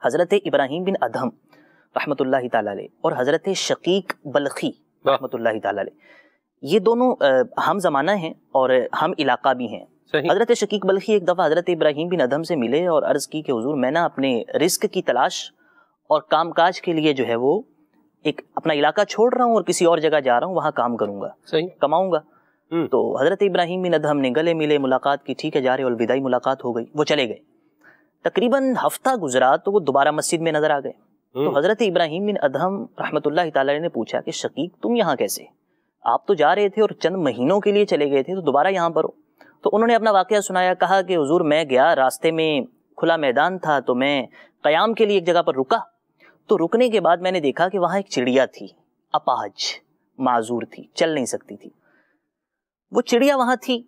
حضرت ابراہیم بن ادہم رحمۃ اللہ تعالی علیہ اور حضرت شقیق بلخی رحمۃ اللہ تعالی علیہ یہ دونوں ہم زمانہ ہیں اور ہم علاقہ بھی ہیں. حضرت شقیق بلخی ایک دفعہ حضرت ابراہیم بن ادہم سے ملے اور عرض کی کہ حضور میں نا اپنے رزق کی تلاش اور کام کاج کے لیے جو ہے وہ ایک اپنا علاقہ چھوڑ رہا ہوں اور کسی اور جگہ جا رہا ہوں, وہاں کام کروں گا, کماؤں گا. تو حضرت ابراہیم بن ادہم نے گلے ملے, ملاقات کی, ٹھیک ہے جا رہے, الوداعی ملاقات ہو گئی, وہ چلے گئے. تقریباً ہفتہ گزرا تو وہ دوبارہ مسجد میں نظر آ گئے. تو حضرت ابراہیم بن ادہم رحمۃ اللہ تعالی نے پوچھا کہ شقیق تم یہاں کیسے؟ آپ تو جا رہے تھے اور چند مہینوں کے لیے چلے گئے تھے, تو دوبارہ یہاں پر ہو. تو انہوں نے اپنا واقعہ سنایا, کہا کہ حضور میں گیا, راستے میں کھلا میدان تھا تو میں قیام کے لیے ایک جگہ پر رکا. تو رکنے کے بعد میں نے دیکھا کہ وہاں ایک چڑیا تھی, اپاہج, معذور تھی, چل نہیں سکتی تھی. وہ چڑیا وہاں تھی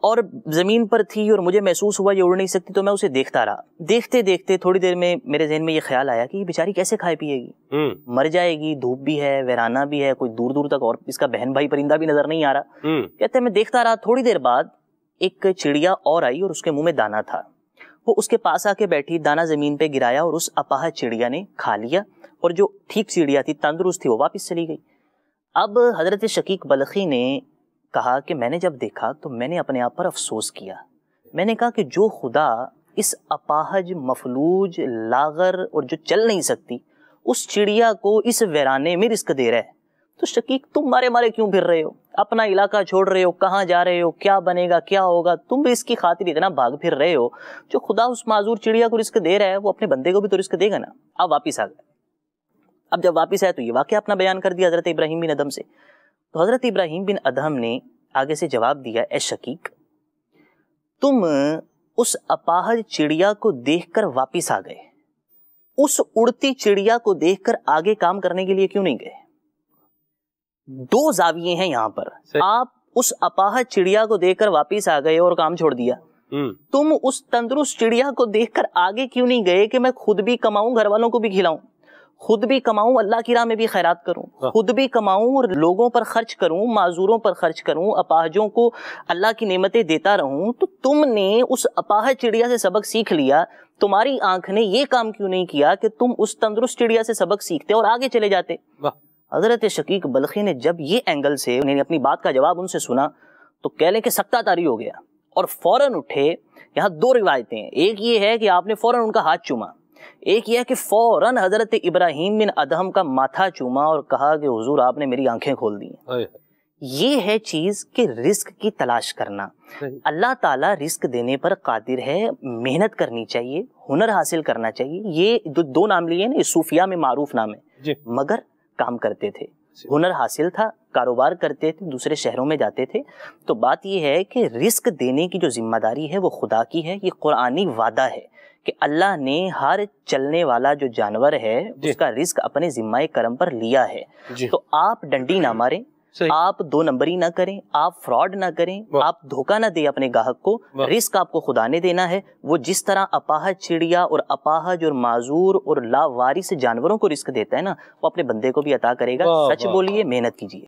اور زمین پر تھی اور مجھے محسوس ہوا یہ اڑ نہیں سکتی, تو میں اسے دیکھتا رہا. دیکھتے دیکھتے تھوڑی دیر میں میرے ذہن میں یہ خیال آیا کہ یہ بیچاری کیسے کھائے پیے گی, مر جائے گی, دھوپ بھی ہے, ویرانہ بھی ہے, کوئی دور دور تک اور اس کا بہن بھائی پرندہ بھی نظر نہیں آ رہا. کہتے ہیں میں دیکھتا رہا, تھوڑی دیر بعد ایک چڑیا اور آئی اور اس کے منہ میں دانا تھا. وہ اس کے پاس آ کے بیٹھی, دانا زمین پہ گرایا اور اس اپاہج چڑیا نے کھا لیا, اور جو ٹھیک چڑیا تھی, تندرست تھی, وہ واپس چلی گئی. اب حضرت شقیق بلخی نے کہا کہ میں نے جب دیکھا تو میں نے اپنے آپ پر افسوس کیا. میں نے کہا کہ جو خدا اس اپاہج, مفلوج, لاغر اور جو چل نہیں سکتی اس چڑیا کو اس ویرانے میں رزق دے رہا ہے, تو شقیق تم مارے مارے کیوں پھر رہے ہو, اپنا علاقہ چھوڑ رہے ہو, کہاں جا رہے ہو, کیا بنے گا, کیا ہوگا, تم بھی اس کی خاطر اتنا بھاگ پھر رہے ہو. جو خدا اس معذور چڑیا کو رزق دے رہا ہے وہ اپنے بندے کو بھی تو رزق دے گا نا. اب واپس آ گئے. اب جب واپس آئے تو یہ واقعہ اپنا بیان کر دیا حضرت ابراہیم بن ادہم سے. تو حضرت ابراہیم بن ادہم نے آگے سے جواب دیا, اے شقیق تم اس اپاہج چڑیا کو دیکھ کر واپس آ گئے, اس اڑتی چڑیا کو دیکھ کر آگے کام کرنے کے لیے کیوں نہیں گئے؟ دو زاویے ہیں یہاں پر. آپ اس اپاہج چڑیا کو دیکھ کر واپس آ گئے اور کام چھوڑ دیا. تم اس تندرست چڑیا کو دیکھ کر آگے کیوں نہیں گئے کہ میں خود بھی کماؤں, گھر والوں کو بھی کھلاؤں, خود بھی کماؤں, اللہ کی راہ میں بھی خیرات کروں, خود بھی کماؤں اور لوگوں پر خرچ کروں, معذوروں پر خرچ کروں, اپاہجوں کو اللہ کی نعمتیں دیتا رہوں. تو تم نے اس اپاہج چڑیا سے سبق سیکھ لیا, تمہاری آنکھ نے یہ کام کیوں نہیں کیا کہ تم اس تندرست چڑیا سے سبق سیکھتے اور آگے چلے جاتے؟ حضرت شقیق بلخی نے جب یہ اینگل سے انہیں اپنی بات کا جواب ان سے سنا تو کہہ لیں کہ سکتہ طاری ہو گیا اور فوراً اٹھے. یہاں دو روایتیں ہیں, ایک یہ ہے کہ آپ نے فوراً ان کا ہاتھ چوما, ایک یہ ہے کہ فوراً حضرت ابراہیم بن ادہم کا ماتھا چوما اور کہا کہ حضور آپ نے میری آنکھیں کھول دی. یہ ہے چیز کہ رزق کی تلاش کرنا. اللہ تعالیٰ رزق دینے پر قادر ہے, محنت کرنی چاہیے, ہنر حاصل کرنا چاہیے. یہ دو نام لیے نا, صوفیہ میں معروف نام ہے. مگر کام کرتے تھے, ہنر حاصل تھا, کاروبار کرتے تھے, دوسرے شہروں میں جاتے تھے. تو بات یہ ہے کہ رزق دینے کی جو ذمہ داری ہے وہ خدا کی ہے. یہ قرآنی وعدہ ہے کہ اللہ نے ہر چلنے والا جو جانور ہے اس کا رزق اپنے ذمہ کرم پر لیا ہے. تو آپ ڈنڈی نہ ماریں, آپ دو نمبری نہ کریں, آپ فراڈ نہ کریں, آپ دھوکہ نہ دیں اپنے گاہک کو. رزق آپ کو خدا نے دینا ہے. وہ جس طرح اپاہج چڑیا اور اپاہج اور معذور اور لاوارث جانوروں کو رزق دیتا ہے نا, وہ اپنے بندے کو بھی عطا کرے گا. سچ بولیے, محنت کیجیے.